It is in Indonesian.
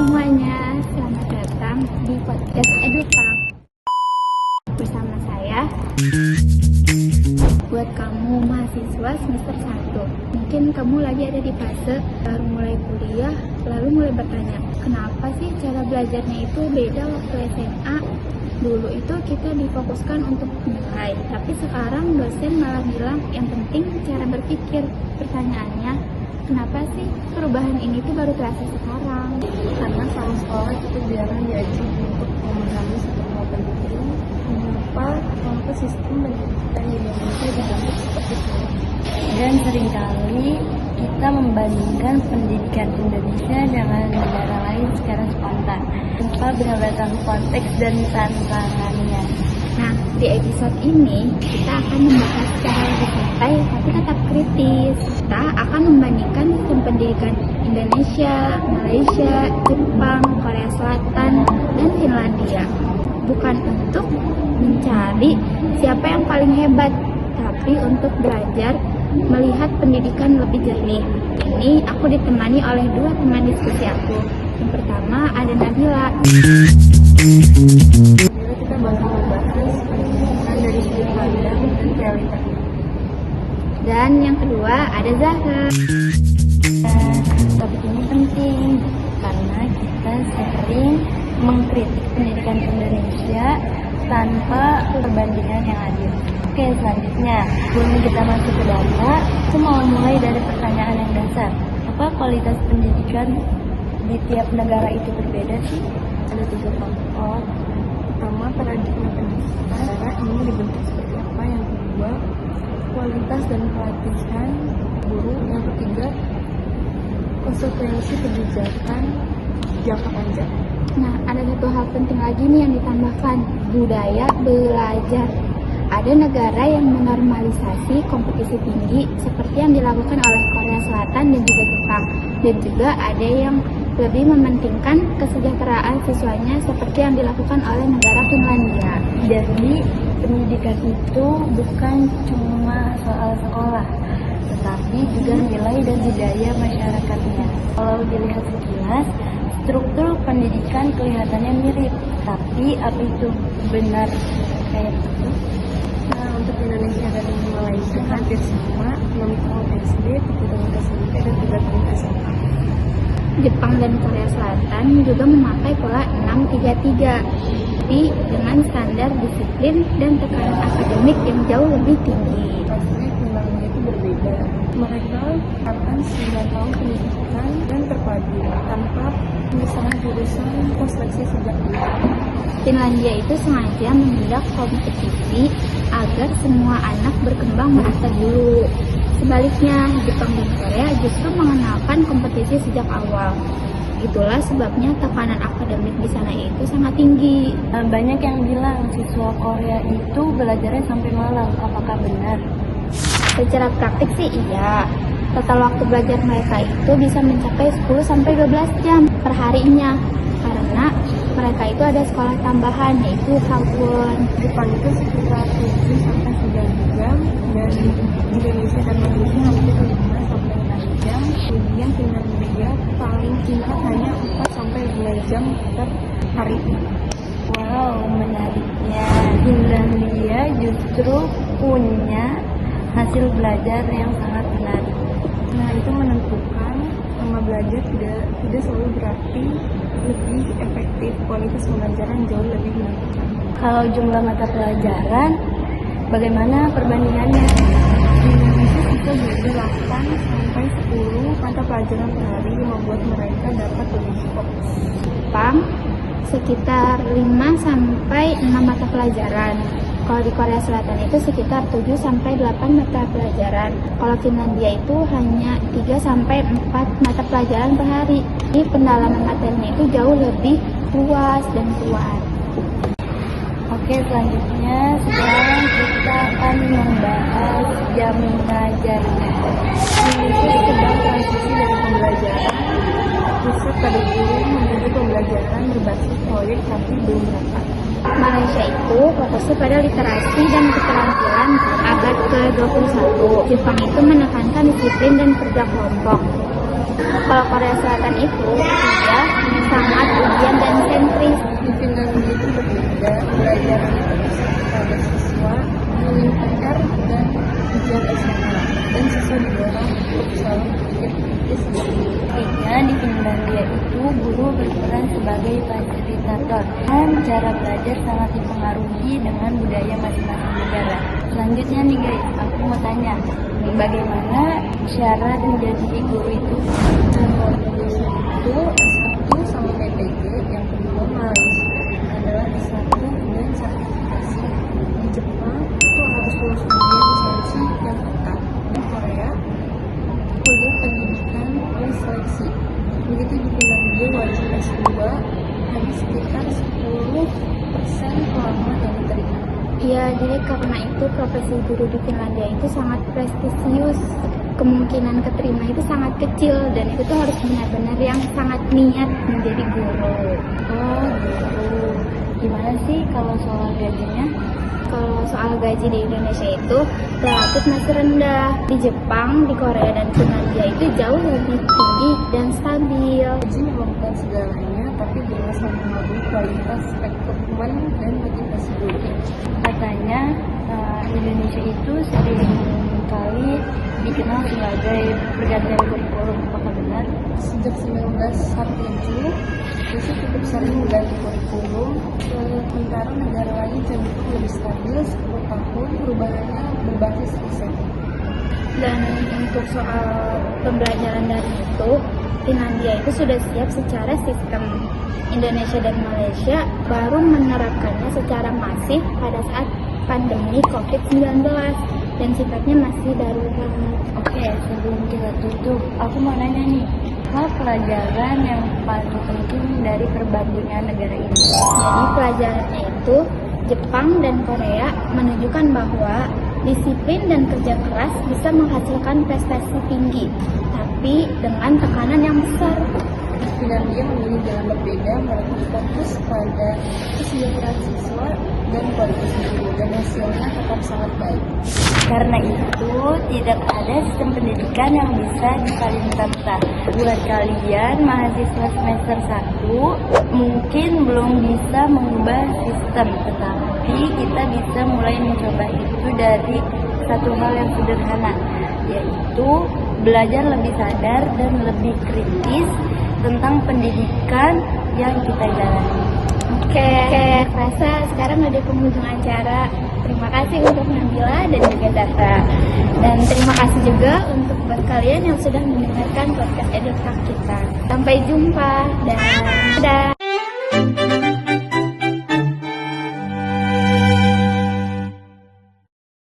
semuanya, selamat datang di podcast EduPang bersama saya. Buat kamu mahasiswa semester 1, mungkin kamu lagi ada di fase baru mulai kuliah, lalu mulai bertanya, kenapa sih cara belajarnya itu beda waktu SMA? Dulu itu kita difokuskan untuk nilai, tapi sekarang dosen malah bilang yang penting cara berpikir. Pertanyaannya, kenapa sih perubahan ini tuh baru terasa sekarang? Karena sama sekolah kita jarang diajar untuk memahami satu hal penting, mengapa sistem pendidikan di Indonesia dibentuk seperti itu. Dan seringkali kita membandingkan pendidikan Indonesia dengan negara lain secara spontan, tanpa benar-benar tahu konteks dan tantangannya. Nah, di episode ini kita akan membahas secara lebih santai tapi tetap kritis. Kita akan membandingkan sistem pendidikan Indonesia, Malaysia, Jepang, Korea Selatan, dan Finlandia. Bukan untuk mencari siapa yang paling hebat, tapi untuk belajar melihat pendidikan lebih jernih. Ini aku ditemani oleh dua teman diskusi aku. Yang pertama ada Nabila. Kita bakal membahas pendidikan dari sudut pandang dan realita. Dan yang kedua ada Zahra. Topik ini penting karena kita sering mengkritik pendidikan Indonesia tanpa perbandingan yang adil. Oke, selanjutnya, sebelum kita masuk ke data, aku mau mulai dari pertanyaan yang dasar. Apa kualitas pendidikan di tiap negara itu berbeda sih? Ada 3 faktor. Pertama, paradigma pendidikan, negara ini dibentuk seperti apa. Yang kedua, kualitas dan pelatihan guru. Yang ketiga, konsekuensi kebijakan jangka panjang. Nah, ada satu hal penting lagi nih yang ditambahkan, budaya belajar. Ada negara yang menormalisasi kompetisi tinggi seperti yang dilakukan oleh Korea Selatan dan juga Jepang. Dan juga ada yang lebih mementingkan kesejahteraan siswanya seperti yang dilakukan oleh negara Finlandia. Jadi, pendidikan itu bukan cuma soal sekolah, tetapi juga nilai dan budaya masyarakatnya. Kalau dilihat sekilas, struktur pendidikan kelihatannya mirip, tapi apa itu benar kayak itu? Nah, untuk Indonesia dan Malaysia hampir sama, 6 tahun SD, 3 tahun SMP, dan 3 tahun SMA. Jepang dan Korea Selatan juga memakai pola 6-3-3, tapi dengan standar disiplin dan tekanan akademik yang jauh lebih tinggi. Pastinya Finlandia itu berbeda. Mereka akan 9 tahun pendidikan dan terpadu tanpa pemisahan jurusan atau seleksi sejak dulu. Finlandia itu sengaja menghendak kompetisi agar semua anak berkembang merata dulu. Sebaliknya, Jepang dan Korea justru mengenalkan kompetisi sejak awal. Itulah sebabnya tekanan akademik di sana itu sangat tinggi. Banyak yang bilang siswa Korea itu belajarnya sampai malam. Apakah benar? Secara praktik sih iya. Total waktu belajar mereka itu bisa mencapai 10-12 jam per harinya. Karena mereka itu ada sekolah tambahan yaitu Hapon. Jepang itu sekitar 7-9 jam, dan Indonesia dan Malaysia hampir 5-6 jam. Kemudian Finlandia paling singkat hanya 4-5 jam per hari. Wow, menariknya. Finlandia justru punya hasil belajar yang sangat menarik. Nah, itu menentukan lama belajar tidak selalu berarti lebih efektif, kualitas pembelajaran jauh lebih menentukan. Kalau jumlah mata pelajaran, bagaimana perbandingannya? Di Indonesia kita belajar 8-10 mata pelajaran per hari yang membuat mereka dapat lebih fokus. Jepang sekitar 5-6 mata pelajaran. Kalau di Korea Selatan itu sekitar 7-8 mata pelajaran. Kalau Finlandia itu hanya 3-4 mata pelajaran per hari. Jadi pendalaman materinya itu jauh lebih luas dan kuat. Oke, selanjutnya sekarang kita akan membahas jam mengajarnya. Indonesia sedang transisi dari pembelajaran pusat pada guru menuju pembelajaran berbasis proyek tapi belum merata. Malaysia itu fokusnya pada literasi dan keterampilan abad ke-21. Jepang itu menekankan disiplin dan kerja kelompok. Kalau Korea Selatan itu dia sangat ujian dan sentris. Di Finlandia itu berbeda, belajarnya terpusat pada siswa, minim PR dan ujian eksternal, dan siswa didorong untuk selalu berpikir kritis dan Artinya di Finlandia itu guru berperan sebagai fasilitator dan cara belajar sangat dipengaruhi dengan budaya masing-masing negara. Selanjutnya nih guys, aku mau tanya, bagaimana syarat menjadi guru itu? kalau Indonesia itu S1 sama PPG, yang kedua Malaysia adalah S1 dan sertifikasi. Di Jepang itu harus lulus ujian lisensi yang ketat. Di Korea kuliah pendidikan plus seleksi. Begitu di Finlandia wajib S2 hanya sekitar 10% pelamar yang diterima. Ya, jadi karena itu profesi guru di Finlandia itu sangat prestisius. Kemungkinan keterima itu sangat kecil dan itu tuh harus benar-benar yang sangat niat menjadi guru. Oh gitu. Gimana sih kalau soal gajinya? Kalau soal gaji di Indonesia itu relatif masih rendah. Di Jepang, di Korea, dan Finlandia itu jauh lebih tinggi dan stabil. Gaji memang bukan segalanya, tapi jelas mempengaruhi kualitas rekrutmen dan motivasi guru. Katanya Indonesia itu sering kali dikenal sebagai pergantian kurikulum. Apakah benar? Sejak 1947, itu cukup sering mengganti kurikulum, sementara negara lain cenderung lebih stabil 10 tahun, perubahannya berbasis riset. Dan untuk soal pembelajaran daring itu, Finlandia itu sudah siap secara sistem. Indonesia dan Malaysia baru menerapkannya secara masif pada saat pandemi COVID-19 dan sifatnya masih darurat. Oke, sebelum kita tutup, aku mau nanya nih, apa pelajaran yang paling penting dari perbandingan negara ini? Jadi pelajarannya itu Jepang dan Korea menunjukkan bahwa disiplin dan kerja keras bisa menghasilkan prestasi tinggi, tapi dengan tekanan yang besar. Finlandia memilih jalan berbeda, mereka fokus pada kesejahteraan siswa dan kualitas guru, dan hasilnya tetap sangat baik. Karena itu, tidak ada sistem pendidikan yang bisa disalin mentah. Buat kalian mahasiswa semester 1, mungkin belum bisa mengubah sistem, tetapi kita bisa mulai mencoba itu dari satu hal yang sederhana, yaitu belajar lebih sadar dan lebih kritis tentang pendidikan yang kita jalani. Oke, rasa sekarang udah penghujung acara. Terima kasih untuk Nabila dan juga Data. Dan terima kasih juga untuk buat kalian yang sudah mendengarkan podcast EduTalk kita. Sampai jumpa dan dadah.